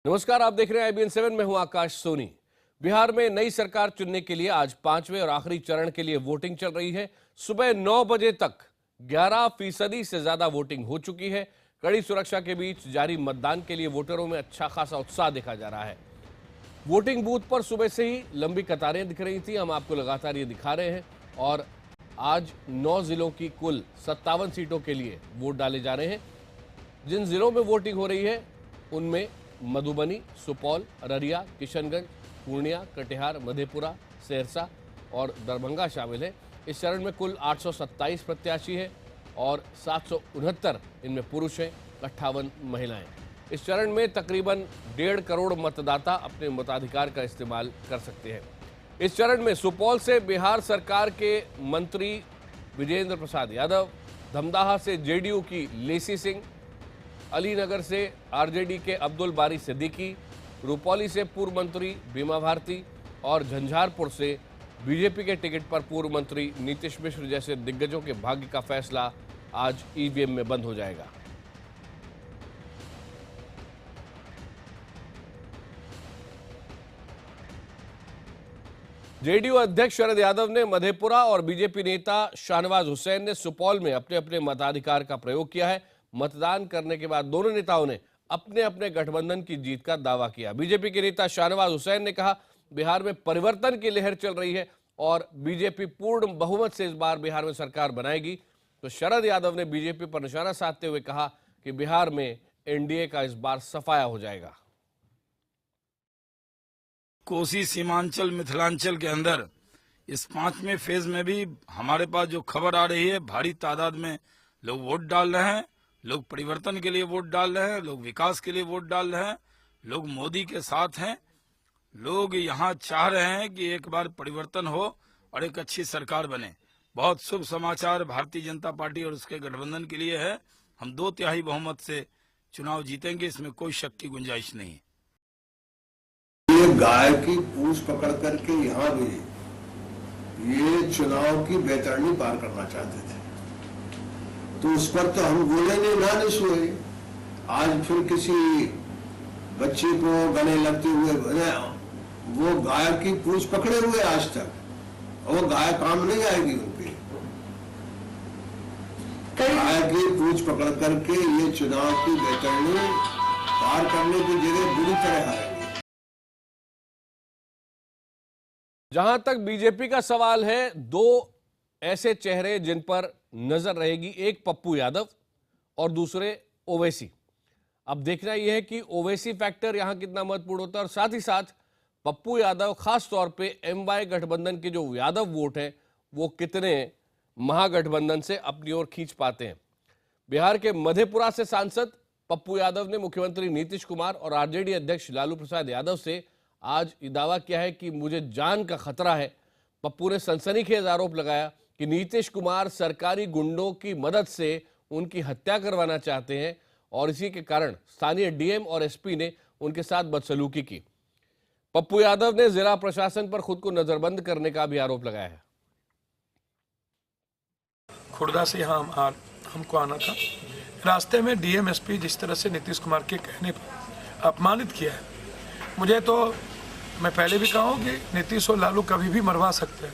नमस्कार, आप देख रहे हैं IBN 7 में हूं आकाश सोनी। बिहार में नई सरकार चुनने के लिए आज पांचवें और आखिरी चरण के लिए वोटिंग चल रही है। सुबह 9 बजे तक 11% से ज्यादा वोटिंग हो चुकी है। कड़ी सुरक्षा के बीच जारी मतदान के लिए वोटरों में अच्छा खासा उत्साह देखा जा रहा है। वोटिंग बूथ पर सुबह से ही लंबी कतारें दिख रही थी, हम आपको लगातार ये दिखा रहे हैं। और आज 9 जिलों की कुल 57 सीटों के लिए वोट डाले जा रहे हैं। जिन जिलों में वोटिंग हो रही है उनमें मधुबनी, सुपौल, अररिया, किशनगंज, पूर्णिया, कटिहार, मधेपुरा, सहरसा और दरभंगा शामिल है। इस चरण में कुल 827 प्रत्याशी है और 769 इनमें पुरुष हैं, 58 महिलाएं। इस चरण में तकरीबन 1.5 करोड़ मतदाता अपने मताधिकार का इस्तेमाल कर सकते हैं। इस चरण में सुपौल से बिहार सरकार के मंत्री विजेंद्र प्रसाद यादव, धमदाहा से JDU की लेसी सिंह, अलीनगर से RJD के अब्दुल बारी सिद्दीकी, रुपौली से पूर्व मंत्री बीमा भारती और झंझारपुर से BJP के टिकट पर पूर्व मंत्री नीतीश मिश्र जैसे दिग्गजों के भाग्य का फैसला आज EVM में बंद हो जाएगा। JDU अध्यक्ष शरद यादव ने मधेपुरा और BJP नेता शाहनवाज हुसैन ने सुपौल में अपने अपने मताधिकार का प्रयोग किया है। मतदान करने के बाद दोनों नेताओं ने अपने अपने गठबंधन की जीत का दावा किया। BJP के नेता शाहनवाज हुसैन ने कहा, बिहार में परिवर्तन की लहर चल रही है और BJP पूर्ण बहुमत से इस बार बिहार में सरकार बनाएगी। तो शरद यादव ने BJP पर निशाना साधते हुए कहा कि बिहार में NDA का इस बार सफाया हो जाएगा। कोसी, सीमांचल, मिथिलांचल के अंदर इस 5वें फेज में भी हमारे पास जो खबर आ रही है, भारी तादाद में लोग वोट डाल रहे हैं। लोग परिवर्तन के लिए वोट डाल रहे हैं, लोग विकास के लिए वोट डाल रहे हैं, लोग मोदी के साथ हैं। लोग यहाँ चाह रहे हैं कि एक बार परिवर्तन हो और एक अच्छी सरकार बने। बहुत शुभ समाचार भारतीय जनता पार्टी और उसके गठबंधन के लिए है। हम 2/3 बहुमत से चुनाव जीतेंगे, इसमें कोई शक की गुंजाइश नहीं है। ये गाय की पूंछ पकड़ करके यहाँ भी ये चुनाव की बेतरनी पार करना चाहते थे, तो उस पर तो हम बोले नहीं सोए। आज फिर किसी बच्चे को गले लगते हुए वो गाय की पूंछ पकड़े हुए आज तक, और वो गाय काम नहीं आएगी उनके। गाय की पूंछ पकड़ करके ये चुनाव की बेतरनी पार करने की जगह बुरी तरह आएगी। जहां तक BJP का सवाल है, 2 ऐसे चेहरे जिन पर नजर रहेगी, एक पप्पू यादव और दूसरे ओवैसी। अब देखना यह है कि ओवैसी फैक्टर यहां कितना महत्वपूर्ण होता है और साथ ही साथ पप्पू यादव खास तौर पे MY गठबंधन के जो यादव वोट हैं वो कितने महागठबंधन से अपनी ओर खींच पाते हैं। बिहार के मधेपुरा से सांसद पप्पू यादव ने मुख्यमंत्री नीतीश कुमार और RJD अध्यक्ष लालू प्रसाद यादव से आज ये दावा किया है कि मुझे जान का खतरा है। पप्पू ने सनसनीखेज आरोप लगाया कि नीतीश कुमार सरकारी गुंडों की मदद से उनकी हत्या करवाना चाहते हैं और इसी के कारण स्थानीय DM और SP ने उनके साथ बदसलूकी की। पप्पू यादव ने जिला प्रशासन पर खुद को नजरबंद करने का भी आरोप लगाया है। खुर्दा से यहाँ हमको आना था, रास्ते में DM SP जिस तरह से नीतीश कुमार के कहने पर अपमानित किया है, मुझे तो मैं पहले भी कहा हूँ कि नीतीश और लालू कभी भी मरवा सकते हैं।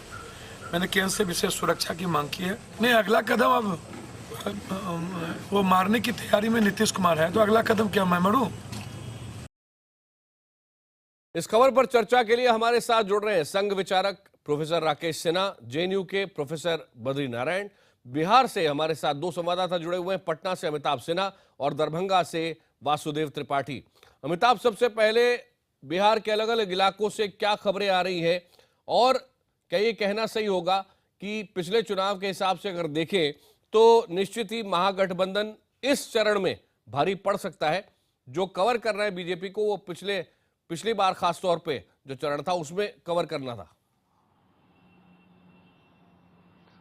मैंने केंद्र से विशेष सुरक्षा की मांग की है। नहीं, अगला कदम अब वो मारने की तैयारी में नीतीश कुमार है, तो अगला कदम क्या मैं मरूं? इस खबर पर चर्चा के लिए हमारे साथ जुड़ रहे हैं संघ विचारक प्रोफेसर राकेश सिन्हा, JNU के प्रोफेसर बद्री नारायण। बिहार से हमारे साथ 2 संवाददाता जुड़े हुए हैं, पटना से अमिताभ सिन्हा और दरभंगा से वासुदेव त्रिपाठी। अमिताभ, सबसे पहले बिहार के अलग अलग इलाकों से क्या खबरें आ रही है और क्या ये कहना सही होगा कि पिछले चुनाव के हिसाब से अगर देखें तो निश्चित ही महागठबंधन इस चरण में भारी पड़ सकता है? जो कवर कर रहा है BJP को वो पिछली बार खास तौर पे जो चरण था उसमें कवर करना था।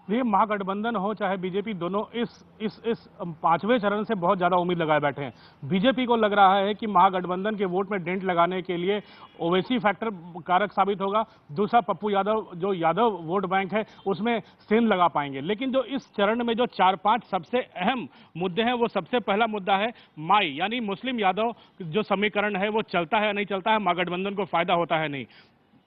देखिए, महागठबंधन हो चाहे बीजेपी, दोनों इस पांचवें चरण से बहुत ज्यादा उम्मीद लगाए बैठे हैं। बीजेपी को लग रहा है कि महागठबंधन के वोट में डेंट लगाने के लिए ओवैसी फैक्टर कारक साबित होगा। दूसरा, पप्पू यादव, जो यादव वोट बैंक है, उसमें सेंध लगा पाएंगे। लेकिन जो इस चरण में जो 4-5 सबसे अहम मुद्दे हैं, वो सबसे पहला मुद्दा है माई, यानी मुस्लिम यादव जो समीकरण है वो चलता है या नहीं चलता है, महागठबंधन को फायदा होता है नहीं।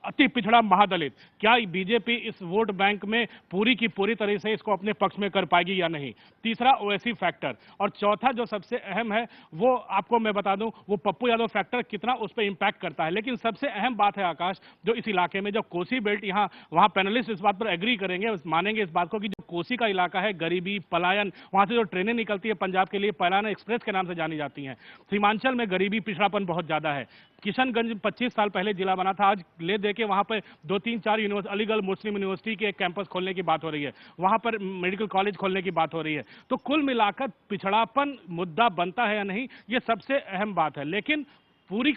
अति पिछड़ा महादलित, क्या बीजेपी इस वोट बैंक में पूरी की पूरी तरह से इसको अपने पक्ष में कर पाएगी या नहीं। तीसरा, ओवैसी फैक्टर। और चौथा जो सबसे अहम है, वो आपको मैं बता दूं, वो पप्पू यादव फैक्टर कितना उस पर इंपैक्ट करता है। लेकिन सबसे अहम बात है आकाश, जो इस इलाके में जो कोसी बेल्ट, वहां पैनलिस्ट इस बात पर एग्री करेंगे, मानेंगे इस बात को कि जो कोसी का इलाका है, गरीबी, पलायन, वहां से जो ट्रेनें निकलती है पंजाब के लिए, पलायन एक्सप्रेस के नाम से जानी जाती हैं। सीमांचल में गरीबी, पिछड़ापन बहुत ज्यादा है। किशनगंज 25 साल पहले जिला बना था, आज ले देके वहां पर 2-3-4 यूनिवर्सिटी, अलीगढ़ मुस्लिम यूनिवर्सिटी के एक कैंपस खोलने की बात हो रही है, वहां पर मेडिकल कॉलेज खोलने की बात हो रही है। तो कुल मिलाकर पिछड़ापन मुद्दा बनता है या नहीं, ये सबसे अहम बात है। लेकिन पूरी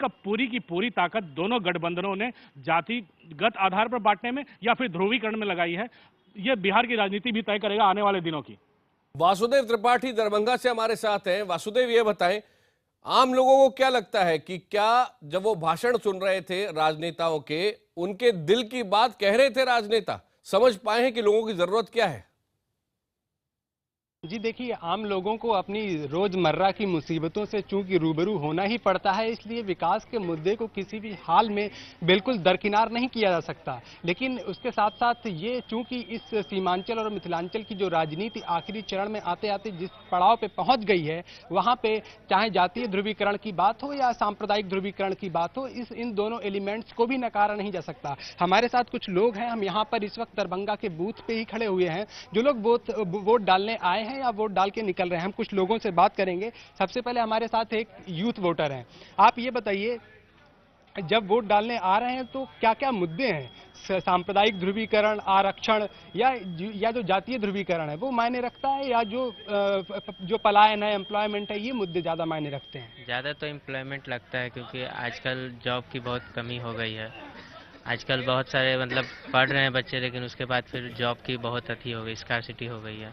की पूरी ताकत दोनों गठबंधनों ने जातिगत आधार पर बांटने में या फिर ध्रुवीकरण में लगाई है। यह बिहार की राजनीति भी तय करेगा आने वाले दिनों की। वासुदेव त्रिपाठी दरभंगा से हमारे साथ हैं। वासुदेव, ये बताएं, आम लोगों को क्या लगता है कि क्या जब वो भाषण सुन रहे थे राजनेताओं के, उनके दिल की बात कह रहे थे राजनेता, समझ पाए हैं कि लोगों की जरूरत क्या है? जी देखिए, आम लोगों को अपनी रोजमर्रा की मुसीबतों से चूंकि रूबरू होना ही पड़ता है, इसलिए विकास के मुद्दे को किसी भी हाल में बिल्कुल दरकिनार नहीं किया जा सकता। लेकिन उसके साथ साथ ये चूंकि इस सीमांचल और मिथिलांचल की जो राजनीति आखिरी चरण में आते आते जिस पड़ाव पे पहुंच गई है, वहां पे चाहे जातीय ध्रुवीकरण की बात हो या सांप्रदायिक ध्रुवीकरण की बात हो, इन दोनों एलिमेंट्स को भी नकारा नहीं जा सकता। हमारे साथ कुछ लोग हैं, हम यहाँ पर इस वक्त दरभंगा के बूथ पे ही खड़े हुए हैं, जो लोग वोट डालने आए हैं या वोट डाल के निकल रहे हैं। हम कुछ लोगों से बात करेंगे। सबसे पहले हमारे साथ एक यूथ वोटर हैं। आप ये बताइए, जब वोट डालने आ रहे हैं तो क्या क्या मुद्दे हैं? सांप्रदायिक ध्रुवीकरण, आरक्षण या जो जातीय ध्रुवीकरण है वो मायने रखता है, या जो पलायन है, एम्प्लॉयमेंट है, ये मुद्दे ज्यादा मायने रखते हैं? ज़्यादा तो एम्प्लॉयमेंट लगता है, क्योंकि आजकल जॉब की बहुत कमी हो गई है। आजकल बहुत सारे मतलब पढ़ रहे हैं बच्चे, लेकिन उसके बाद फिर जॉब की बहुत अथी हो गई, स्कार्सिटी हो गई है।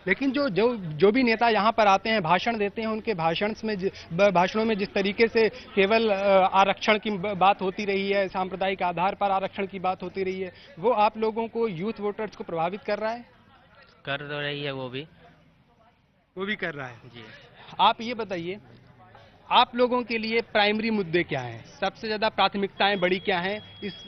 लेकिन जो भी नेता यहाँ पर आते हैं, भाषण देते हैं, उनके भाषणों में जिस तरीके से केवल आरक्षण की बात होती रही है, सांप्रदायिक आधार पर आरक्षण की बात होती रही है, वो आप लोगों को, यूथ वोटर्स को प्रभावित कर रहा है? कर तो रही है, वो भी कर रहा है जी। आप ये बताइए, आप लोगों के लिए प्राइमरी मुद्दे क्या हैं? सबसे ज्यादा प्राथमिकताएं बड़ी क्या हैं इस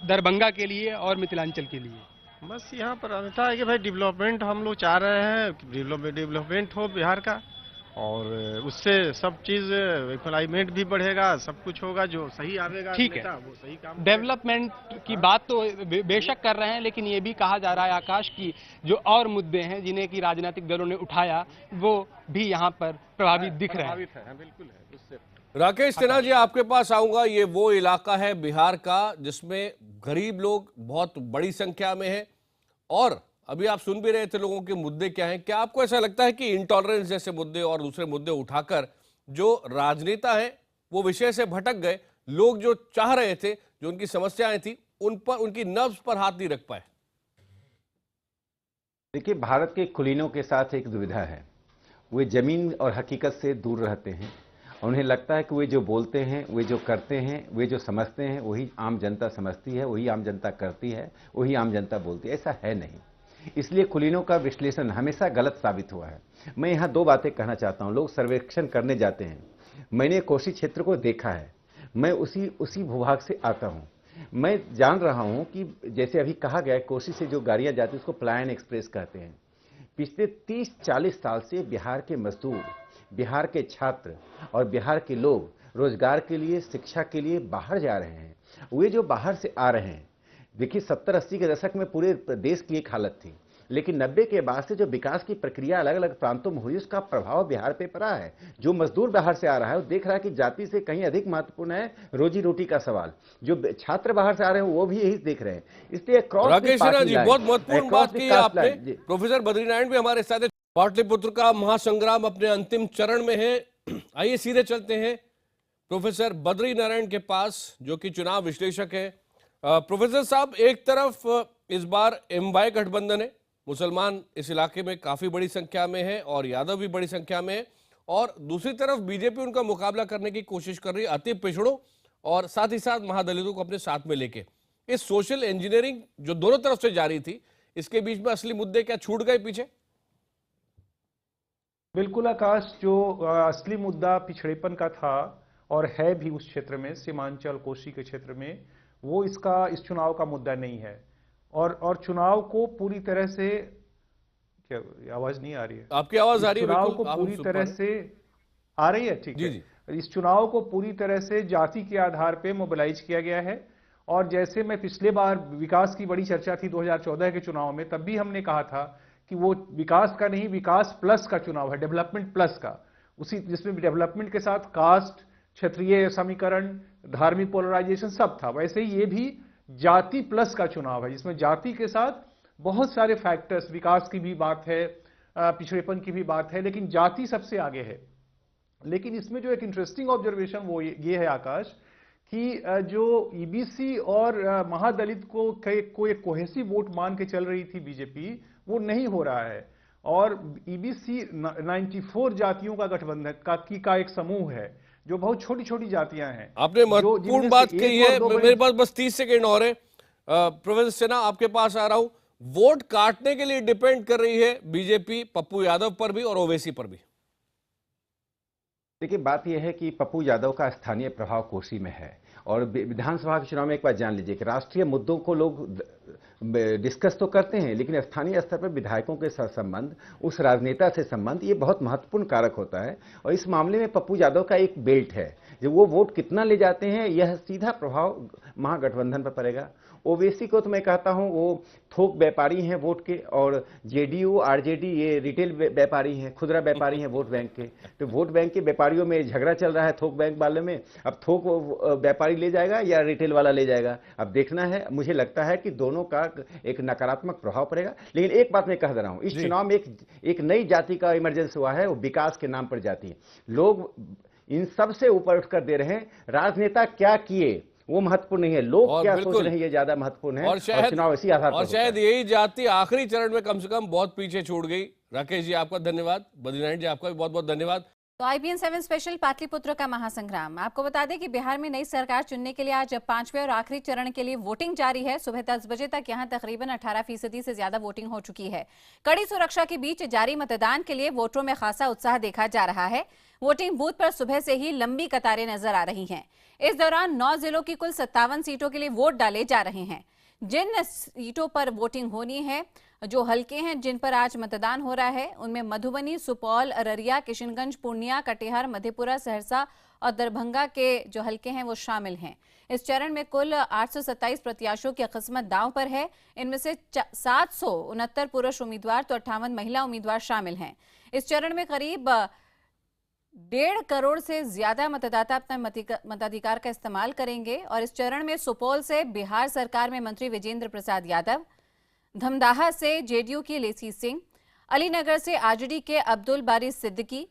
दरभंगा के लिए और मिथिलांचल के लिए? बस यहाँ पर अन्यथा है कि भाई डेवलपमेंट हम लोग चाह रहे हैं, डेवलपमेंट हो बिहार का, और उससे सब चीज एम्प्लॉयमेंट भी बढ़ेगा, सब कुछ होगा, जो सही आवेगा ठीक है, वो सही काम। डेवलपमेंट की बात तो बेशक कर रहे हैं, लेकिन ये भी कहा जा रहा है आकाश की जो और मुद्दे हैं जिन्हें की राजनीतिक दलों ने उठाया, वो भी यहाँ पर प्रभावित दिख रहे हैं। बिल्कुल है उससे। राकेश सिन्हा जी, आपके पास आऊंगा। ये वो इलाका है बिहार का जिसमें गरीब लोग बहुत बड़ी संख्या में हैं, और अभी आप सुन भी रहे थे लोगों के मुद्दे क्या हैं। क्या आपको ऐसा लगता है कि इंटॉलरेंस जैसे मुद्दे और दूसरे मुद्दे उठाकर जो राजनेता हैं वो विषय से भटक गए, लोग जो चाह रहे थे, जो उनकी समस्याएं थी, उन पर, उनकी नब्ज पर हाथ नहीं रख पाए? देखिए, भारत के कुलीनों के साथ एक दुविधा है। वे जमीन और हकीकत से दूर रहते हैं, और उन्हें लगता है कि वे जो बोलते हैं, वे जो करते हैं, वे जो समझते हैं, वही आम जनता समझती है, वही आम जनता करती है, वही आम जनता बोलती है। ऐसा है नहीं। इसलिए कुलीनों का विश्लेषण हमेशा गलत साबित हुआ है। मैं यहाँ दो बातें कहना चाहता हूँ। लोग सर्वेक्षण करने जाते हैं, मैंने कोसी क्षेत्र को देखा है, मैं उसी भूभाग से आता हूँ। मैं जान रहा हूँ कि जैसे अभी कहा गया, कोसी से जो गाड़ियाँ जाती हैं उसको पलायन एक्सप्रेस कहते हैं। पिछले 30-40 साल से बिहार के मजदूर, बिहार के छात्र और बिहार के लोग रोजगार के लिए, शिक्षा के लिए बाहर जा रहे हैं। वे जो बाहर से आ रहे हैं, देखिए 70-80 के दशक में पूरे देश की एक हालत थी, लेकिन 90 के बाद से जो विकास की प्रक्रिया अलग अलग प्रांतों में हुई, उसका प्रभाव बिहार पे पड़ा है। जो मजदूर बाहर से आ रहा है वो देख रहा है कि जाति से कहीं अधिक महत्वपूर्ण है रोजी रोटी का सवाल। जो छात्र बाहर से आ रहे हैं वो भी यही देख रहे हैं। इसलिए राकेश सिन्हा जी, बहुत महत्वपूर्ण बात की आपने। प्रोफेसर बद्रीनारायण भी हमारे साथ। पाटलिपुत्र का महासंग्राम अपने अंतिम चरण में है। आइए सीधे चलते हैं प्रोफेसर बद्रीनारायण के पास, जो कि चुनाव विश्लेषक है। प्रोफेसर साहब, एक तरफ इस बार एमवाय गठबंधन है, मुसलमान इस इलाके में काफी बड़ी संख्या में है और यादव भी बड़ी संख्या में है, और दूसरी तरफ बीजेपी उनका मुकाबला करने की कोशिश कर रही है अति पिछड़ों और साथ ही साथ महादलितों को अपने साथ में लेके। इस सोशल इंजीनियरिंग जो दोनों तरफ से जारी थी, इसके बीच में असली मुद्दे क्या छूट गए पीछे? बिल्कुल आकाश, जो असली मुद्दा पिछड़ेपन का था और है भी उस क्षेत्र में, सीमांचल कोसी के क्षेत्र में, वो इस चुनाव का मुद्दा नहीं है। और चुनाव को पूरी तरह से, क्या आवाज नहीं आ रही है? आपकी आवाज आ रही है? चुनाव को पूरी तरह से आ रही है, ठीक है। इस चुनाव को पूरी तरह से जाति के आधार पे मोबिलाइज किया गया है। और जैसे मैं पिछले बार विकास की बड़ी चर्चा थी 2014 के चुनाव में, तब भी हमने कहा था कि वो विकास का नहीं, विकास प्लस का चुनाव है, डेवलपमेंट प्लस का, उसी जिसमें डेवलपमेंट के साथ कास्ट, क्षेत्रीय समीकरण, धार्मिक पोलराइजेशन सब था। वैसे ही ये भी जाति प्लस का चुनाव है, जिसमें जाति के साथ बहुत सारे फैक्टर्स, विकास की भी बात है, पिछड़ेपन की भी बात है, लेकिन जाति सबसे आगे है। लेकिन इसमें जो एक इंटरेस्टिंग ऑब्जर्वेशन वो ये है आकाश, कि जो ईबीसी और महादलित को एक कोहेसिव वोट मान के चल रही थी बीजेपी, वो नहीं हो रहा है। और ईबीसी 94 जातियों का गठबंधन का एक समूह है, जो बहुत छोटी छोटी जातियां हैं। आपने महत्वपूर्ण बात कही है। मेरे पास बस 30 सेकेंड और है। प्रोफेसर सिन्हा, आपके पास आ रहा हूं। वोट काटने के लिए डिपेंड कर रही है बीजेपी पप्पू यादव पर भी और ओवैसी पर भी। देखिए, बात यह है कि पप्पू यादव का स्थानीय प्रभाव कोसी में है, और विधानसभा के चुनाव में एक बात जान लीजिए कि राष्ट्रीय मुद्दों को लोग डिस्कस तो करते हैं, लेकिन स्थानीय स्तर पर विधायकों के साथ संबंध, उस राजनेता से संबंध, ये बहुत महत्वपूर्ण कारक होता है। और इस मामले में पप्पू यादव का एक बेल्ट है, जो वो वोट कितना ले जाते हैं, यह सीधा प्रभाव महागठबंधन पर पड़ेगा। ओवैसी को तो मैं कहता हूं वो थोक व्यापारी हैं वोट के, और जेडीयू आरजेडी ये रिटेल व्यापारी हैं, खुदरा व्यापारी हैं वोट बैंक के। तो वोट बैंक के व्यापारियों में झगड़ा चल रहा है थोक बैंक वाले में। अब थोक व्यापारी ले जाएगा या रिटेल वाला ले जाएगा, अब देखना है। मुझे लगता है कि दोनों का एक नकारात्मक प्रभाव पड़ेगा। लेकिन एक बात मैं कह दे रहा हूं, इस चुनाव में एक नई जाति का इमरजेंसी हुआ है, वो विकास के नाम पर जाति है। लोग इन सब से ऊपर उठकर दे रहे हैं। राजनेता क्या किए वो महत्वपूर्ण नहीं है, लोग क्या सोच रहे हैं ये ज्यादा महत्वपूर्ण है। और चुनाव इसी आधार पर, और शायद यही जाति आखिरी चरण में कम से कम बहुत पीछे छूट गई। राकेश जी आपका धन्यवाद, बद्रीनारायण जी आपका भी बहुत बहुत धन्यवाद। तो IBN 7 स्पेशल पाटलिपुत्र का महासंग्राम। आपको बता दें कि बिहार में नई सरकार चुनने के लिए आज 5वें और आखिरी चरण के लिए वोटिंग जारी है। सुबह 10 बजे तक यहां तकरीबन 18% से ज्यादा वोटिंग हो चुकी है। कड़ी सुरक्षा के बीच जारी मतदान के लिए वोटरों में खासा उत्साह देखा जा रहा है। वोटिंग बूथ पर सुबह से ही लंबी कतारें नजर आ रही हैं। इस दौरान 9 जिलों की कुल 57 सीटों के लिए वोट डाले जा रहे हैं। जिन सीटों पर वोटिंग होनी है, जो हल्के हैं जिन पर आज मतदान हो रहा है, उनमें मधुबनी, सुपौल, अररिया, किशनगंज, पूर्णिया, कटिहार, मधेपुरा, सहरसा और दरभंगा के जो हल्के हैं वो शामिल हैं। इस चरण में कुल 827 प्रत्याशियों की किस्मत दांव पर है। इनमें से 769 पुरुष उम्मीदवार तो 58 महिला उम्मीदवार शामिल हैं। इस चरण में करीब 1.5 करोड़ से ज्यादा मतदाता अपने मताधिकार का इस्तेमाल करेंगे। और इस चरण में सुपौल से बिहार सरकार में मंत्री विजेंद्र प्रसाद यादव, धमदाहा से जेडीयू की लेसी सिंह, अलीनगर से आरजेडी के अब्दुल बारी सिद्दीकी,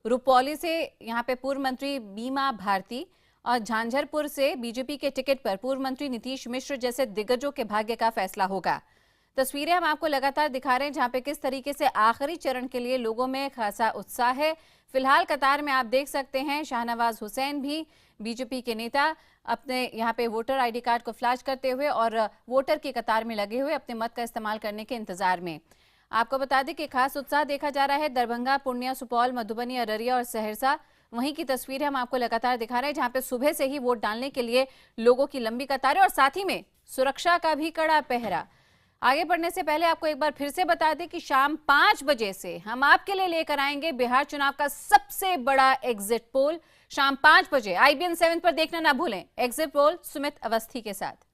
रुपौली से यहां पे पूर्व मंत्री बीमा भारती और झांझरपुर से बीजेपी के टिकट पर पूर्व मंत्री नीतीश मिश्र जैसे दिग्गजों के भाग्य का फैसला होगा। तस्वीरें हम आपको लगातार दिखा रहे हैं जहां पे किस तरीके से आखिरी चरण के लिए लोगों में खासा उत्साह है। फिलहाल कतार में आप देख सकते हैं शाहनवाज हुसैन भी, बीजेपी के नेता, अपने यहाँ पे वोटर आईडी कार्ड को फ्लैश करते हुए और वोटर की कतार में लगे हुए अपने मत का इस्तेमाल करने के इंतजार में। आपको बता दें कि खास उत्साह देखा जा रहा है दरभंगा, पूर्णिया, सुपौल, मधुबनी, अररिया और सहरसा। वहीं की तस्वीरें हम आपको लगातार दिखा रहे हैं जहां पे सुबह से ही वोट डालने के लिए लोगों की लंबी कतारें और साथ ही में सुरक्षा का भी कड़ा पहरा। आगे बढ़ने से पहले आपको एक बार फिर से बता दें कि शाम 5 बजे से हम आपके लिए लेकर आएंगे बिहार चुनाव का सबसे बड़ा एग्जिट पोल। शाम 5 बजे IBN 7 पर देखना ना भूलें। एग्जिट पोल सुमित अवस्थी के साथ।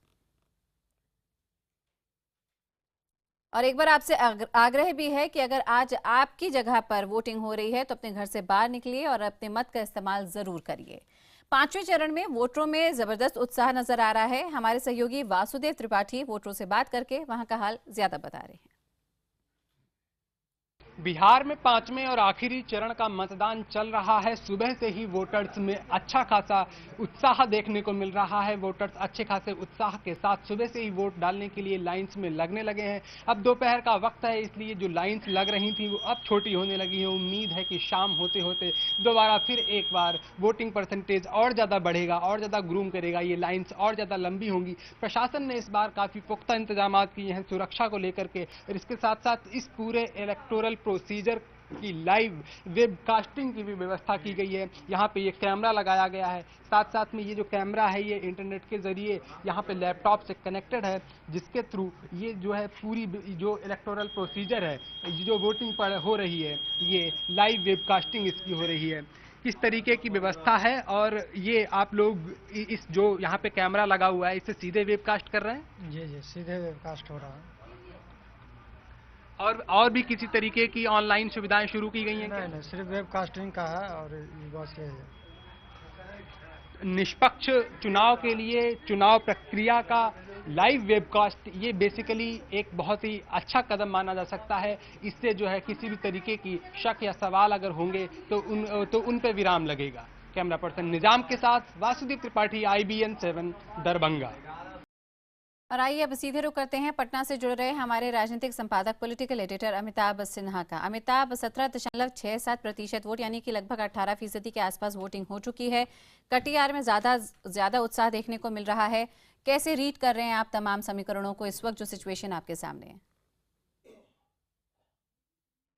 और एक बार आपसे आग्रह भी है कि अगर आज आपकी जगह पर वोटिंग हो रही है तो अपने घर से बाहर निकलिए और अपने मत का इस्तेमाल जरूर करिए। 5वें चरण में वोटरों में जबरदस्त उत्साह नजर आ रहा है। हमारे सहयोगी वासुदेव त्रिपाठी वोटरों से बात करके वहां का हाल ज्यादा बता रहे हैं। बिहार में पांचवें और आखिरी चरण का मतदान चल रहा है। सुबह से ही वोटर्स में अच्छा खासा उत्साह देखने को मिल रहा है। वोटर्स अच्छे खासे उत्साह के साथ सुबह से ही वोट डालने के लिए लाइंस में लगने लगे हैं। अब दोपहर का वक्त है, इसलिए जो लाइंस लग रही थी वो अब छोटी होने लगी है। उम्मीद है कि शाम होते होते दोबारा फिर एक बार वोटिंग परसेंटेज और ज़्यादा बढ़ेगा और ज़्यादा ग्रूम करेगा, ये लाइंस और ज़्यादा लंबी होंगी। प्रशासन ने इस बार काफ़ी पुख्ता इंतजाम किए हैं सुरक्षा को लेकर के, और इसके साथ साथ इस पूरे इलेक्टोरल प्रोसीजर की लाइव वेबकास्टिंग की भी व्यवस्था की गई है। यहाँ पे ये कैमरा लगाया गया है, साथ साथ में ये जो कैमरा है ये इंटरनेट के जरिए यहाँ पे लैपटॉप से कनेक्टेड है, जिसके थ्रू ये जो है पूरी जो इलेक्टोरल प्रोसीजर है, जो वोटिंग पर हो रही है, ये लाइव वेबकास्टिंग इसकी हो रही है। किस तरीके की व्यवस्था है, और ये आप लोग इस जो यहाँ पे कैमरा लगा हुआ है इससे सीधे वेबकास्ट कर रहे हैं? जी सीधे वेबकास्ट हो रहा है। और भी किसी तरीके की ऑनलाइन सुविधाएं शुरू की गई हैं? नहीं, सिर्फ वेबकास्टिंग का है और बस ये निष्पक्ष चुनाव के लिए चुनाव प्रक्रिया का लाइव वेबकास्ट, ये बेसिकली एक बहुत ही अच्छा कदम माना जा सकता है। इससे जो है किसी भी तरीके की शक या सवाल अगर होंगे तो उन पे विराम लगेगा। कैमरा पर्सन निजाम के साथ वासुदेव त्रिपाठी, IBN 7 दरभंगा। और आइए अब सीधे रुख करते हैं पटना से जुड़ रहे हमारे राजनीतिक संपादक पॉलिटिकल एडिटर अमिताभ सिन्हा का। अमिताभ, 17.67% वोट यानी कि लगभग 18% के आसपास वोटिंग हो चुकी है। कटिहार में ज्यादा उत्साह देखने को मिल रहा है। कैसे रीड कर रहे हैं आप तमाम समीकरणों को इस वक्त जो सिचुएशन आपके सामने है?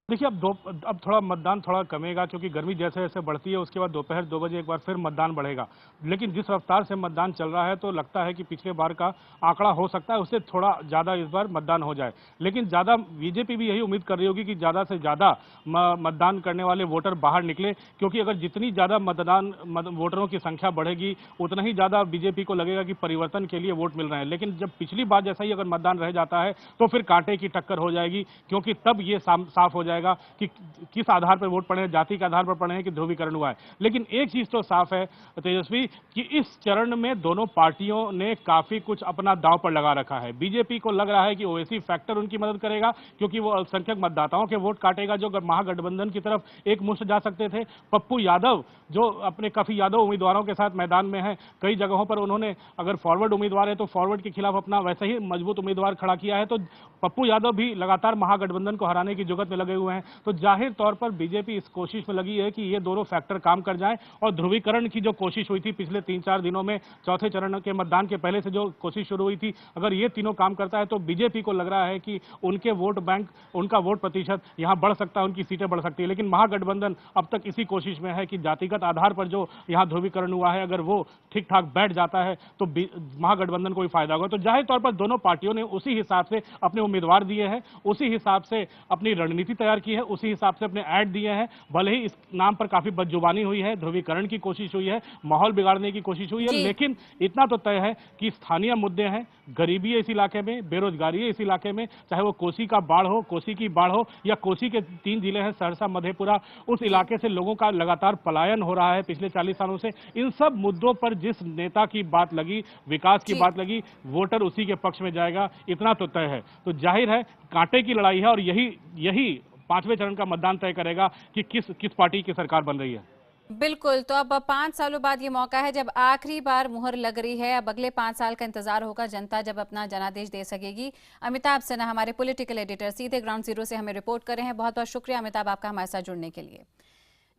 देखिए, अब थोड़ा मतदान थोड़ा कमेगा, क्योंकि गर्मी जैसे जैसे बढ़ती है उसके बाद दोपहर 2 बजे एक बार फिर मतदान बढ़ेगा। लेकिन जिस रफ्तार से मतदान चल रहा है तो लगता है कि पिछले बार का आंकड़ा हो सकता है उससे थोड़ा ज़्यादा इस बार मतदान हो जाए। लेकिन ज़्यादा बीजेपी भी यही उम्मीद कर रही होगी कि ज़्यादा से ज़्यादा मतदान करने वाले वोटर बाहर निकले, क्योंकि अगर जितनी ज़्यादा वोटरों की संख्या बढ़ेगी उतना ही ज़्यादा बीजेपी को लगेगा कि परिवर्तन के लिए वोट मिल रहे हैं। लेकिन जब पिछली बार जैसा ही अगर मतदान रह जाता है तो फिर कांटे की टक्कर हो जाएगी, क्योंकि तब ये साफ हो जाएगा कि किस आधार पर वोट पड़े हैं, जाति के आधार पर पड़े हैं कि ध्रुवीकरण हुआ है। लेकिन एक चीज तो साफ है तेजस्वी, कि इस चरण में दोनों पार्टियों ने काफी कुछ अपना दांव पर लगा रखा है। बीजेपी को लग रहा है कि ओवैसी फैक्टर उनकी मदद करेगा, क्योंकि वो अल्पसंख्यक मतदाताओं के वोट काटेगा जो महागठबंधन की तरफ एक मुश्त जा सकते थे। पप्पू यादव जो अपने काफी यादव उम्मीदवारों के साथ मैदान में है, कई जगहों पर उन्होंने अगर फॉरवर्ड उम्मीदवार है तो फॉरवर्ड के खिलाफ अपना वैसे ही मजबूत उम्मीदवार खड़ा किया है। तो पप्पू यादव भी लगातार महागठबंधन को हराने की जुगत में लगे हुए हैं। तो जाहिर तौर पर बीजेपी इस कोशिश में लगी है कि ये दोनों फैक्टर काम कर जाएं, और ध्रुवीकरण की जो कोशिश हुई थी पिछले 3-4 दिनों में, चौथे चरण के मतदान के पहले से जो कोशिश शुरू हुई थी, अगर ये तीनों काम करता है तो बीजेपी को लग रहा है कि उनके वोट बैंक, उनका वोट प्रतिशत यहां बढ़ सकता है, उनकी सीटें बढ़ सकती है। लेकिन महागठबंधन अब तक इसी कोशिश में है कि जातिगत आधार पर जो यहां ध्रुवीकरण हुआ है अगर वो ठीक ठाक बैठ जाता है तो महागठबंधन को भी फायदा होगा। तो जाहिर तौर पर दोनों पार्टियों ने उसी हिसाब से अपने उम्मीदवार दिए हैं, उसी हिसाब से अपनी रणनीति तैयार की है, उसी हिसाब से अपने ऐड दिए हैं। भले ही इस नाम पर काफी बदजुबानी हुई है, ध्रुवीकरण की कोशिश हुई है, माहौल बिगाड़ने की कोशिश हुई है, लेकिन इतना तो तय है कि स्थानीय मुद्दे हैं, गरीबी है इस इलाके में, बेरोजगारी है इस इलाके में, चाहे वो कोसी का बाढ़ हो, कोसी की बाढ़ हो, या कोसी के 3 जिले हैं सहरसा, मधेपुरा, उस इलाके से लोगों का लगातार पलायन हो रहा है पिछले 40 सालों से। इन सब मुद्दों पर जिस नेता की बात लगी, विकास की बात लगी, वोटर उसी के पक्ष में जाएगा, इतना तो तय है। तो जाहिर है कांटे की लड़ाई है, और यही 5वें चरण का मतदान तय करेगा कि किस पार्टी की सरकार बन रही है। बिल्कुल, तो अब 5 सालों बाद ये मौका है जब आखिरी बार मुहर लग रही है। अब अगले 5 साल का इंतजार होगा, जनता जब अपना जनादेश दे सकेगी। अमिताभ सिन्हा हमारे पॉलिटिकल एडिटर सीधे ग्राउंड जीरो से हमें रिपोर्ट कर रहे हैं। बहुत बहुत शुक्रिया अमिताभ आपका हमारे साथ जुड़ने के लिए।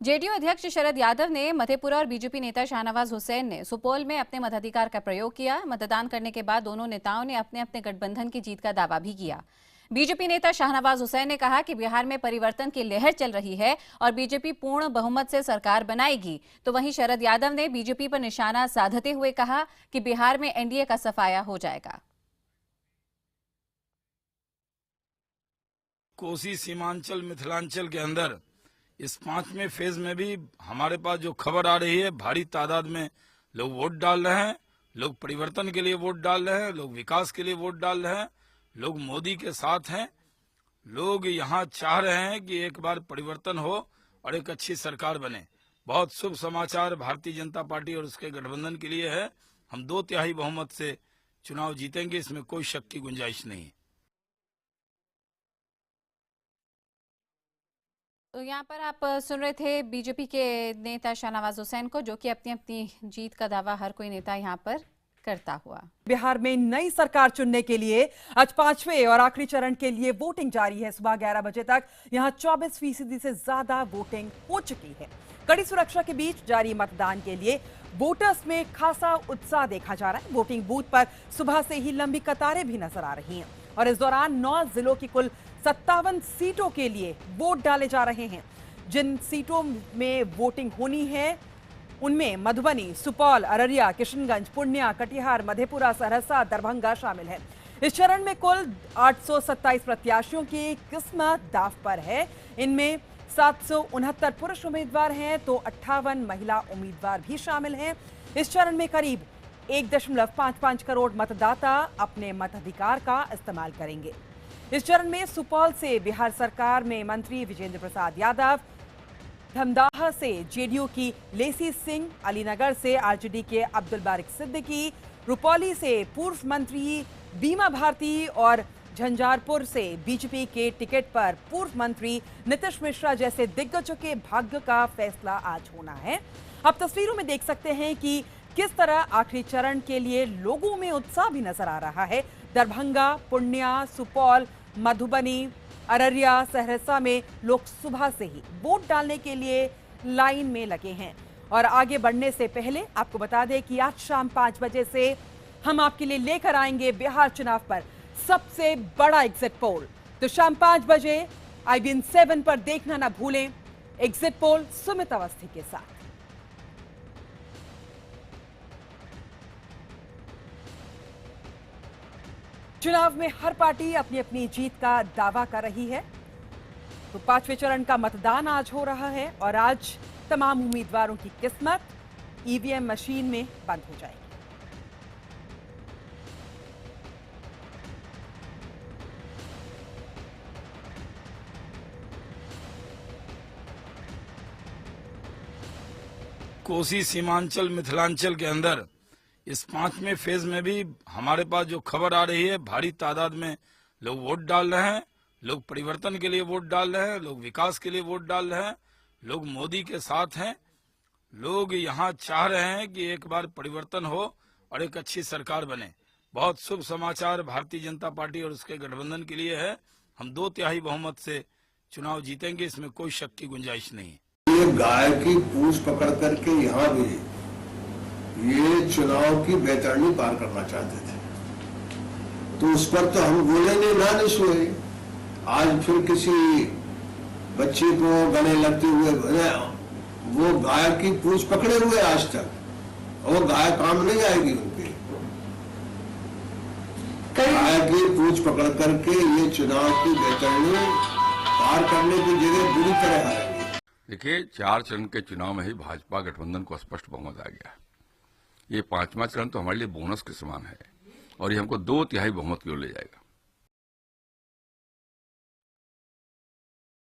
जेडीयू अध्यक्ष शरद यादव ने मधेपुरा और बीजेपी नेता शाहनवाज हुसैन ने सुपौल में अपने मताधिकार का प्रयोग किया। मतदान करने के बाद दोनों नेताओं ने अपने अपने गठबंधन की जीत का दावा भी किया। बीजेपी नेता शाहनवाज हुसैन ने कहा कि बिहार में परिवर्तन की लहर चल रही है और बीजेपी पूर्ण बहुमत से सरकार बनाएगी। तो वहीं शरद यादव ने बीजेपी पर निशाना साधते हुए कहा कि बिहार में एनडीए का सफाया हो जाएगा। कोसी, सीमांचल, मिथिलांचल के अंदर इस 5वें फेज में भी हमारे पास जो खबर आ रही है, भारी तादाद में लोग वोट डाल रहे हैं, लोग परिवर्तन के लिए वोट डाल रहे हैं, लोग विकास के लिए वोट डाल रहे हैं, लोग मोदी के साथ हैं। लोग यहाँ चाह रहे हैं कि एक बार परिवर्तन हो और एक अच्छी सरकार बने। बहुत शुभ समाचार भारतीय जनता पार्टी और उसके गठबंधन के लिए है। हम 2/3 बहुमत से चुनाव जीतेंगे, इसमें कोई शक की गुंजाइश नहीं। तो यहाँ पर आप सुन रहे थे बीजेपी के नेता शाहनवाज हुसैन को, जो कि अपनी अपनी जीत का दावा हर कोई नेता यहाँ पर करता हुआ। बिहार में नई सरकार चुनने के लिए आज 5वें और आखिरी चरण के लिए वोटिंग जारी है। सुबह 11 बजे तक यहां 24% से ज्यादा वोटिंग हो चुकी है। कड़ी सुरक्षा के बीच जारी मतदान के लिए वोटर्स में खासा उत्साह देखा जा रहा है। वोटिंग बूथ पर सुबह से ही लंबी कतारें भी नजर आ रही हैं और इस दौरान 9 जिलों की कुल 57 सीटों के लिए वोट डाले जा रहे हैं। जिन सीटों में वोटिंग होनी है उनमें मधुबनी, सुपौल, अररिया, किशनगंज, पूर्णिया, कटिहार, मधेपुरा, सहरसा, दरभंगा शामिल है। इस चरण में कुल 827 प्रत्याशियों की किस्मत दांव पर है। इनमें 769 पुरुष उम्मीदवार हैं तो 58 महिला उम्मीदवार भी शामिल हैं। इस चरण में करीब 1.55 करोड़ मतदाता अपने मताधिकार का इस्तेमाल करेंगे। इस चरण में सुपौल से बिहार सरकार में मंत्री विजेंद्र प्रसाद यादव, धमदाहा से जेडीयू की लेसी सिंह, अलीनगर से आरजेडी के अब्दुल बारिक सिद्दीकी, रुपौली से पूर्व मंत्री बीमा भारती और झंझारपुर से बीजेपी के टिकट पर पूर्व मंत्री नीतीश मिश्रा जैसे दिग्गजों के भाग्य का फैसला आज होना है। आप तस्वीरों में देख सकते हैं कि किस तरह आखिरी चरण के लिए लोगों में उत्साह भी नजर आ रहा है। दरभंगा, पूर्णिया, सुपौल, मधुबनी, अररिया, सहरसा में लोग सुबह से ही वोट डालने के लिए लाइन में लगे हैं। और आगे बढ़ने से पहले आपको बता दें कि आज शाम 5 बजे से हम आपके लिए लेकर आएंगे बिहार चुनाव पर सबसे बड़ा एग्जिट पोल। तो शाम 5 बजे IBN 7 पर देखना ना भूलें एग्जिट पोल सुमित अवस्थी के साथ। चुनाव में हर पार्टी अपनी अपनी जीत का दावा कर रही है। तो 5वें चरण का मतदान आज हो रहा है और आज तमाम उम्मीदवारों की किस्मत EVM मशीन में बंद हो जाएगी। कोसी, सीमांचल, मिथिलांचल के अंदर इस 5वें फेज में भी हमारे पास जो खबर आ रही है, भारी तादाद में लोग वोट डाल रहे हैं। लोग परिवर्तन के लिए वोट डाल रहे हैं, लोग विकास के लिए वोट डाल रहे हैं, लोग मोदी के साथ हैं। लोग यहाँ चाह रहे हैं कि एक बार परिवर्तन हो और एक अच्छी सरकार बने। बहुत शुभ समाचार भारतीय जनता पार्टी और उसके गठबंधन के लिए है। हम 2/3 बहुमत से चुनाव जीतेंगे, इसमें कोई शक की गुंजाइश नहीं है। ये गाय की पूंछ पकड़ करके यहाँ भी ये चुनाव की बेतरनी पार करना चाहते थे, तो उस पर तो हम बोले नहीं सोए। आज फिर किसी बच्चे को गले लगते हुए वो गाय की पूंछ पकड़े हुए आज तक, और वो गाय काम नहीं आएगी उनके। गाय की पूंछ पकड़ करके ये चुनाव की बेतरनी पार करने की जगह बुरी तरह आएगी। देखिए, 4 चरण के चुनाव में ही भाजपा गठबंधन को स्पष्ट बहुमत आ गया। ये 5वां चरण तो हमारे लिए बोनस के समान है और ये हमको 2/3 बहुमत की ओर ले जाएगा।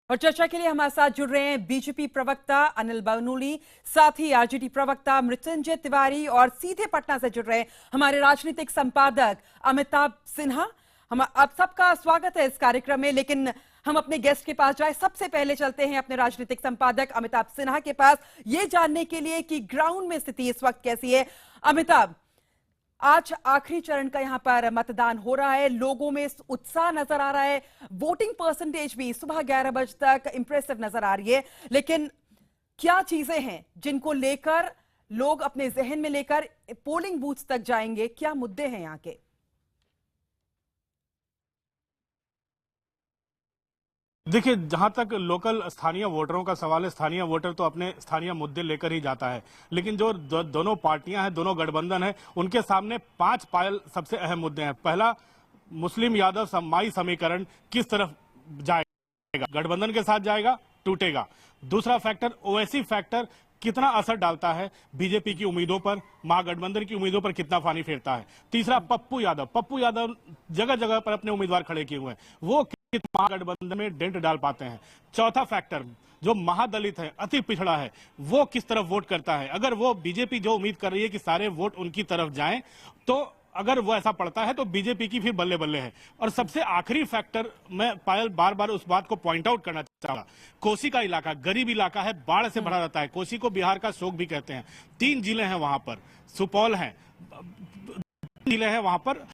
और चर्चा के लिए हमारे साथ जुड़ रहे हैं बीजेपी प्रवक्ता अनिल बरनोली, साथ ही आरजेडी प्रवक्ता मृत्युंजय तिवारी और सीधे पटना से जुड़ रहे हैं हमारे राजनीतिक संपादक अमिताभ सिन्हा। हम आप सबका स्वागत है इस कार्यक्रम में, लेकिन हम अपने गेस्ट के पास जाए। सबसे पहले चलते हैं अपने राजनीतिक संपादक अमिताभ सिन्हा के पास, ये जानने के लिए कि ग्राउंड में स्थिति इस वक्त कैसी है। अमिताभ, आज आखिरी चरण का यहां पर मतदान हो रहा है, लोगों में उत्साह नजर आ रहा है, वोटिंग परसेंटेज भी सुबह 11 बजे तक इंप्रेसिव नजर आ रही है, लेकिन क्या चीजें हैं जिनको लेकर लोग अपने जहन में लेकर पोलिंग बूथ तक जाएंगे? क्या मुद्दे हैं यहाँ के? देखिए, जहां तक लोकल स्थानीय वोटरों का सवाल है, स्थानीय वोटर तो अपने स्थानीय मुद्दे लेकर ही जाता है, लेकिन जो दोनों पार्टियां हैं, दोनों गठबंधन है, उनके सामने 5 पायल सबसे अहम मुद्दे हैं। पहला, मुस्लिम यादव समाई समीकरण किस तरफ जाएगा, गठबंधन के साथ जाएगा, टूटेगा। दूसरा फैक्टर, ओवैसी फैक्टर कितना असर डालता है बीजेपी की उम्मीदों पर, महागठबंधन की उम्मीदों पर कितना पानी फेरता है। तीसरा, पप्पू यादव जगह जगह पर अपने उम्मीदवार खड़े किए हुए हैं, वो महागठबंधन में डेंट डाल पाते हैं। चौथा फैक्टर, जो महादलित है, अति पिछड़ा है, वो किस तरफ वोट करता है। अगर वो बीजेपी जो उम्मीद कर रही है कि सारे वोट उनकी तरफ जाएं, तो अगर वो ऐसा पड़ता है तो बीजेपी की फिर बल्ले बल्ले है। और सबसे आखिरी फैक्टर, मैं पायल बार बार उस बात को पॉइंट आउट करना कोसी का इलाका गरीब इलाका है, बाढ़ से भरा रहता है। कोसी को बिहार का शोक भी कहते हैं। 3 जिले हैं वहां पर, सुपौल है, जिले हैं वहां पर,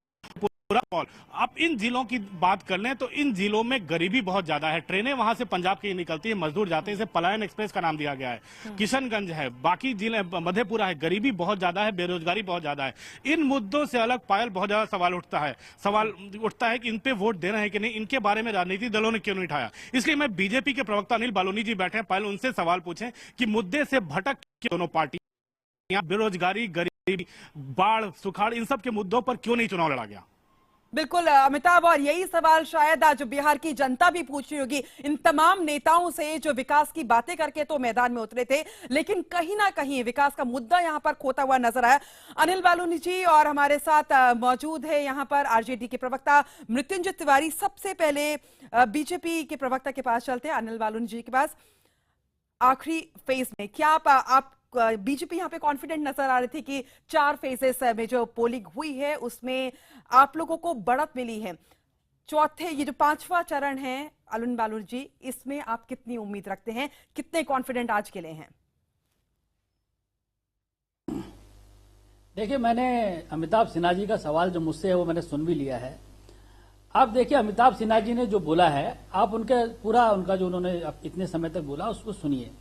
पूरा पौल। आप इन जिलों की बात कर लें तो इन जिलों में गरीबी बहुत ज्यादा है। ट्रेनें वहां से पंजाब की निकलती है, मजदूर जाते हैं, इसे पलायन एक्सप्रेस का नाम दिया गया है। किशनगंज है, बाकी जिले, मधेपुरा है, गरीबी बहुत ज्यादा है, बेरोजगारी बहुत ज्यादा है। इन मुद्दों से अलग पायल बहुत ज्यादा सवाल उठता है कि इन पे वोट दे रहे हैं कि नहीं, इनके बारे में राजनीतिक दलों ने क्यों नहीं उठाया। इसलिए मैं बीजेपी के प्रवक्ता अनिल बालूनी जी बैठे हैं, पायल उनसे सवाल पूछें कि मुद्दे से भटक के दोनों पार्टियां, बेरोजगारी, गरीबी, बाढ़, सुखाड़, इन सब के मुद्दों पर क्यों नहीं चुनाव लड़ा गया। बिल्कुल अमिताभ, और यही सवाल शायद आज बिहार की जनता भी पूछ रही होगी इन तमाम नेताओं से जो विकास की बातें करके तो मैदान में उतरे थे, लेकिन कहीं ना कहीं विकास का मुद्दा यहां पर खोता हुआ नजर आया। अनिल बालूनी जी और हमारे साथ मौजूद है यहां पर आरजेडी के प्रवक्ता मृत्युंजय तिवारी। सबसे पहले बीजेपी के प्रवक्ता के पास चलते हैं, अनिल बालूनी जी के पास। आखिरी फेज में क्या आप बीजेपी यहाँ पे कॉन्फिडेंट नजर आ रही थी कि 4 फेजेस में जो पोलिंग हुई है उसमें आप लोगों को बढ़त मिली है। चौथे ये जो 5वां चरण है अनिल बालूनी जी, इसमें आप कितनी उम्मीद रखते हैं, कितने कॉन्फिडेंट आज के लिए हैं? देखिए, मैंने अमिताभ सिन्हा जी का सवाल जो मुझसे है वो मैंने सुन भी लिया है। आप देखिए, अमिताभ सिन्हा जी ने जो बोला है, आप उनका जो उन्होंने इतने समय तक बोला उसको सुनिए।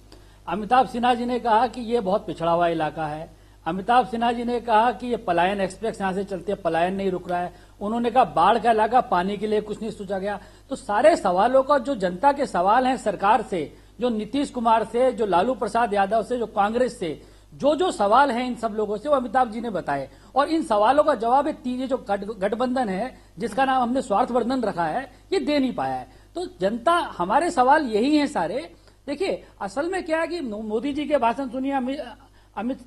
अमिताभ सिन्हा जी ने कहा कि ये बहुत पिछड़ा हुआ इलाका है। अमिताभ सिन्हा जी ने कहा कि ये पलायन एक्सप्रेस यहां से चलती है, पलायन नहीं रुक रहा है। उन्होंने कहा बाढ़ का इलाका, पानी के लिए कुछ नहीं सोचा गया। तो सारे सवालों का जो जनता के सवाल हैं सरकार से, जो नीतीश कुमार से, जो लालू प्रसाद यादव से, जो कांग्रेस से, जो सवाल हैं इन सब लोगों से, वो अमिताभ जी ने बताए। और इन सवालों का जवाब ये जो गठबंधन है जिसका नाम हमने स्वार्थवर्धन रखा है, ये दे नहीं पाया है। तो जनता, हमारे सवाल यही हैं सारे। देखिए, असल में क्या है कि मोदी जी के भाषण सुनिए, अमित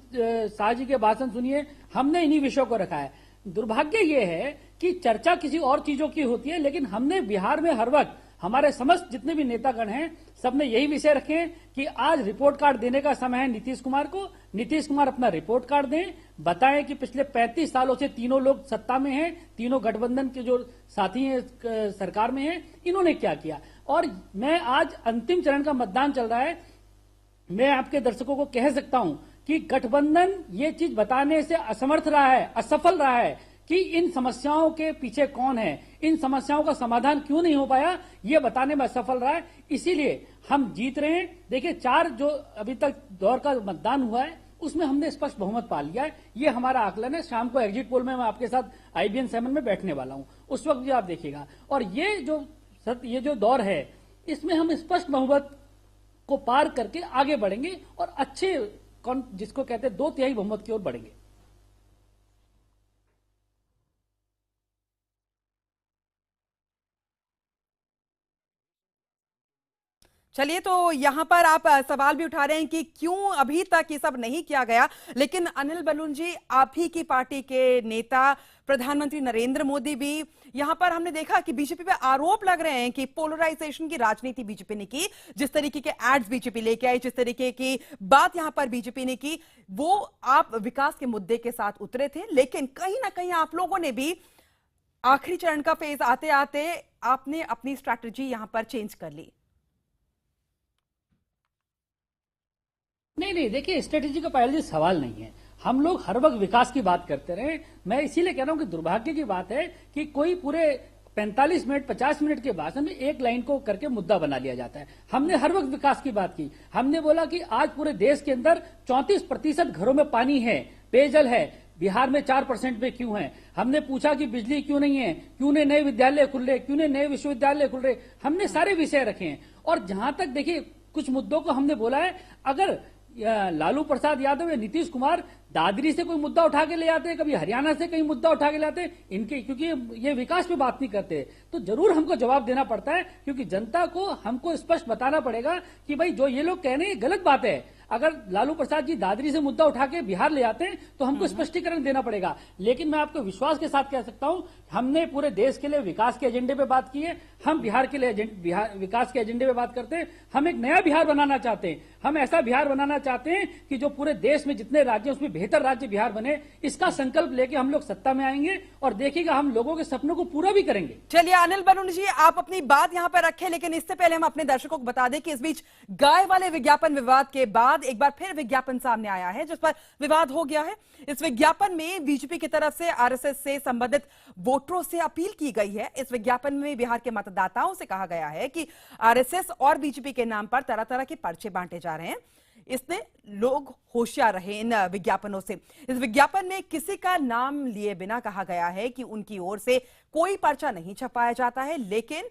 शाह जी के भाषण सुनिए, हमने इन्हीं विषयों को रखा है। दुर्भाग्य ये है कि चर्चा किसी और चीजों की होती है, लेकिन हमने बिहार में हर वक्त हमारे समस्त जितने भी नेतागण हैं सबने यही विषय रखे हैं कि आज रिपोर्ट कार्ड देने का समय है नीतीश कुमार को। नीतीश कुमार अपना रिपोर्ट कार्ड दें, बताएं कि पिछले 35 सालों से तीनों लोग सत्ता में हैं, तीनों गठबंधन के जो साथी हैं सरकार में हैं, इन्होंने क्या किया। और मैं आज अंतिम चरण का मतदान चल रहा है, मैं आपके दर्शकों को कह सकता हूं कि गठबंधन ये चीज बताने से असमर्थ रहा है, असफल रहा है कि इन समस्याओं के पीछे कौन है, इन समस्याओं का समाधान क्यों नहीं हो पाया, ये बताने में असफल रहा है। इसीलिए हम जीत रहे हैं। देखिए, 4 जो अभी तक दौर का मतदान हुआ है उसमें हमने स्पष्ट बहुमत पा लिया है, ये हमारा आकलन है। शाम को एग्जिट पोल में मैं आपके साथ IBN 7 में बैठने वाला हूं, उस वक्त भी आप देखिएगा। और ये जो दौर है इसमें हम स्पष्ट बहुमत को पार करके आगे बढ़ेंगे और अच्छे, जिसको कहते हैं 2/3 बहुमत की ओर बढ़ेंगे। चलिए, तो यहां पर आप सवाल भी उठा रहे हैं कि क्यों अभी तक ये सब नहीं किया गया, लेकिन अनिल बालूनी जी, आप ही की पार्टी के नेता प्रधानमंत्री नरेंद्र मोदी भी, यहां पर हमने देखा कि बीजेपी पे आरोप लग रहे हैं कि पोलराइजेशन की राजनीति बीजेपी ने की। जिस तरीके के एड्स बीजेपी लेके आई, जिस तरीके की बात यहां पर बीजेपी ने की, वो आप विकास के मुद्दे के साथ उतरे थे, लेकिन कहीं ना कहीं आप लोगों ने भी आखिरी चरण का फेज आते आते आपने अपनी स्ट्रैटेजी यहां पर चेंज कर ली। नहीं, देखिए, स्ट्रेटेजी का पहले सवाल नहीं है। हम लोग हर वक्त विकास की बात करते रहे। मैं इसीलिए कह रहा हूं कि दुर्भाग्य की बात है कि कोई पूरे 45 मिनट 50 मिनट के भाषण में एक लाइन को करके मुद्दा बना लिया जाता है। हमने हर वक्त विकास की बात की। हमने बोला कि आज पूरे देश के अंदर 34% घरों में पानी है, पेयजल है, बिहार में 4% पे क्यों है। हमने पूछा कि बिजली क्यों नहीं है, क्यों नहीं नए विद्यालय खुल रहे, क्यों नहीं नए विश्वविद्यालय खुल रहे। हमने सारे विषय रखे हैं। और जहां तक देखिए, कुछ मुद्दों को हमने बोला है, अगर लालू प्रसाद यादव या नीतीश कुमार दादरी से कोई मुद्दा उठा के ले आते हैं, कभी हरियाणा से कहीं मुद्दा उठा के ले आते हैं, इनके, क्योंकि ये विकास पे बात नहीं करते, तो जरूर हमको जवाब देना पड़ता है। क्योंकि जनता को हमको स्पष्ट बताना पड़ेगा कि भाई जो ये लोग कह रहे हैं गलत बात है। अगर लालू प्रसाद जी दादरी से मुद्दा उठा के बिहार ले आते हैं तो हमको स्पष्टीकरण देना पड़ेगा। लेकिन मैं आपको विश्वास के साथ कह सकता हूं, हमने पूरे देश के लिए विकास के एजेंडे पे बात की है। हम बिहार के लिए विकास के एजेंडे पे बात करते हैं। हम एक नया बिहार बनाना चाहते हैं। हम ऐसा बिहार बनाना चाहते हैं कि जो पूरे देश में जितने राज्य उसमें बेहतर राज्य बिहार बने। इसका संकल्प लेके हम लोग सत्ता में आएंगे और देखिएगा हम लोगों के सपनों को पूरा भी करेंगे। चलिए अनिल बलूनी जी, आप अपनी बात यहां पर रखें, लेकिन इससे पहले हम अपने दर्शकों को बता दें कि इस बीच गाय वाले विज्ञापन विवाद के बाद एक बार फिर विज्ञापन सामने आया है जिस पर विवाद हो गया है। इस विज्ञापन में बीजेपी की तरफ से आरएसएस से संबंधित वोटरों से अपील की गई है। इस विज्ञापन में बिहार के मतदाताओं से कहा गया है कि आरएसएस और बीजेपी के नाम पर तरह तरह के पर्चे बांटे जा रहे हैं। इसने लोग होशियार रहे इन विज्ञापनों से। इस विज्ञापन में किसी का नाम लिए बिना कहा गया है कि उनकी ओर से कोई पर्चा नहीं छपाया जाता है, लेकिन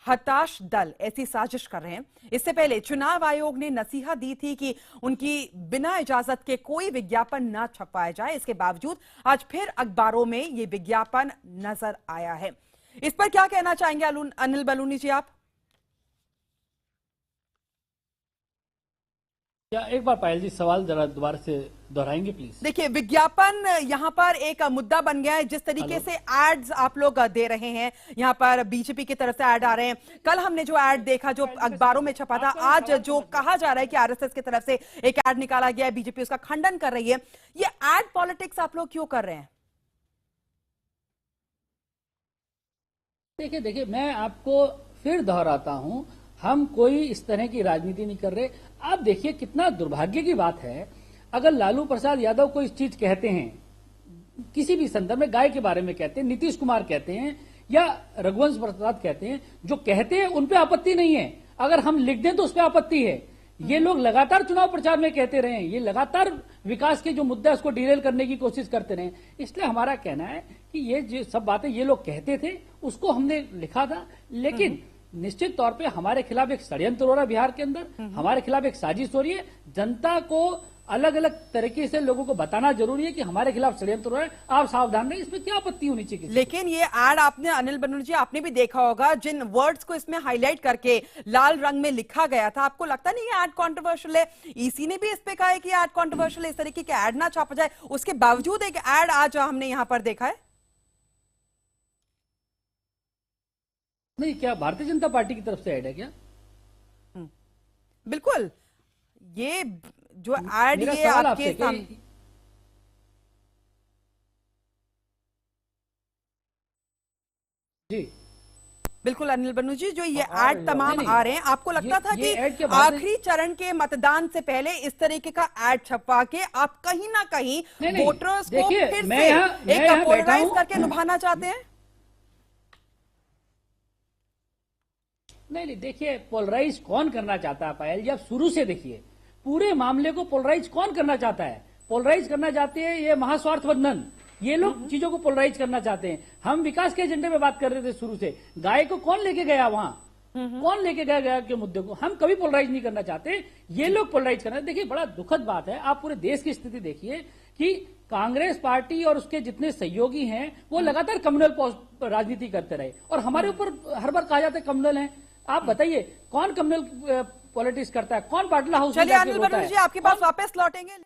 हताश दल ऐसी साजिश कर रहे हैं। इससे पहले चुनाव आयोग ने नसीहत दी थी कि उनकी बिना इजाजत के कोई विज्ञापन न छपाया जाए। इसके बावजूद आज फिर अखबारों में ये विज्ञापन नजर आया है। इस पर क्या कहना चाहेंगे अनिल बलूनी जी आप? क्या एक बार पायल जी सवाल जरा दोबारा से दोहराएंगे प्लीज? देखिए, विज्ञापन यहां पर एक मुद्दा बन गया है। जिस तरीके से एड्स आप लोग दे रहे हैं, यहां पर बीजेपी की तरफ से ऐड आ रहे हैं। कल हमने जो ऐड देखा जो अखबारों में छपा था, आज जो कहा जा रहा है कि आरएसएस की तरफ से एक ऐड निकाला गया है, बीजेपी उसका खंडन कर रही है। ये ऐड पॉलिटिक्स आप लोग क्यों कर रहे हैं? देखिए मैं आपको फिर दोहराता हूं, हम कोई इस तरह की राजनीति नहीं कर रहे। आप देखिए कितना दुर्भाग्य की बात है, अगर लालू प्रसाद यादव को इस चीज कहते हैं, किसी भी संदर्भ में गाय के बारे में कहते हैं, नीतीश कुमार कहते हैं या रघुवंश प्रसाद कहते हैं, जो कहते हैं उन पे आपत्ति नहीं है। अगर हम लिख दें तो उस पर आपत्ति है। ये लोग लगातार चुनाव प्रचार में कहते रहे, ये लगातार विकास के जो मुद्दा है उसको डिरेल करने की कोशिश करते रहे। इसलिए हमारा कहना है कि ये जो सब बातें ये लोग कहते थे उसको हमने लिखा था, लेकिन निश्चित तौर पे हमारे खिलाफ एक षड्यंत्र हो रहा है बिहार के अंदर, हमारे खिलाफ एक साजिश हो रही है। जनता को अलग अलग तरीके से लोगों को बताना जरूरी है कि हमारे खिलाफ षड्यंत्र हो रहा है, आप सावधान रहें, इसमें क्या आपत्ति होनी चाहिए। लेकिन ये ऐड आपने अनिल बलूनी जी आपने भी देखा होगा, जिन वर्ड्स को इसमें हाईलाइट करके लाल रंग में लिखा गया था, आपको लगता नहीं ये ऐड कॉन्ट्रोवर्शियल है? ईसी ने भी इस पे कहा है कि ऐड कॉन्ट्रोवर्शियल है, इस तरीके के ऐड ना छापा जाए। उसके बावजूद एक ऐड आज हमने यहाँ पर देखा है। नहीं, क्या भारतीय जनता पार्टी की तरफ से ऐड है क्या? बिल्कुल, ये जो ऐड ये आपके सामने। जी बिल्कुल अनिल बलूनी जी, जो ये ऐड तमाम आ रहे हैं, आपको लगता था कि आखिरी चरण के मतदान से पहले इस तरीके का ऐड छपवा के आप कहीं ना कहीं वोटर्स को फिर से एक पोलराइज करके लुभाना चाहते हैं? नहीं, देखिए पोलराइज कौन करना चाहता है पायल जी? आप शुरू से देखिए, पूरे मामले को पोलराइज कौन करना चाहता है? पोलराइज करना चाहते हैं ये महास्वार्थ बंधन, ये लोग चीजों को पोलराइज करना चाहते हैं। हम विकास के एजेंडे में बात कर रहे थे शुरू से। गाय को कौन लेके गया वहां, कौन लेके गया गाय के मुद्दे को? हम कभी पोलराइज नहीं करना चाहते, ये लोग पोलराइज करना। देखिए बड़ा दुखद बात है, आप पूरे देश की स्थिति देखिए कि कांग्रेस पार्टी और उसके जितने सहयोगी हैं वो लगातार कम्युनल राजनीति करते रहे और हमारे ऊपर हर बार कहा जाता है कम्युनल है। आप बताइए कौन कम्युनल पॉलिटिक्स करता है, कौन पाटला हाउस? चलिए अनिल बलूनी जी आपके पास वापस लौटेंगे।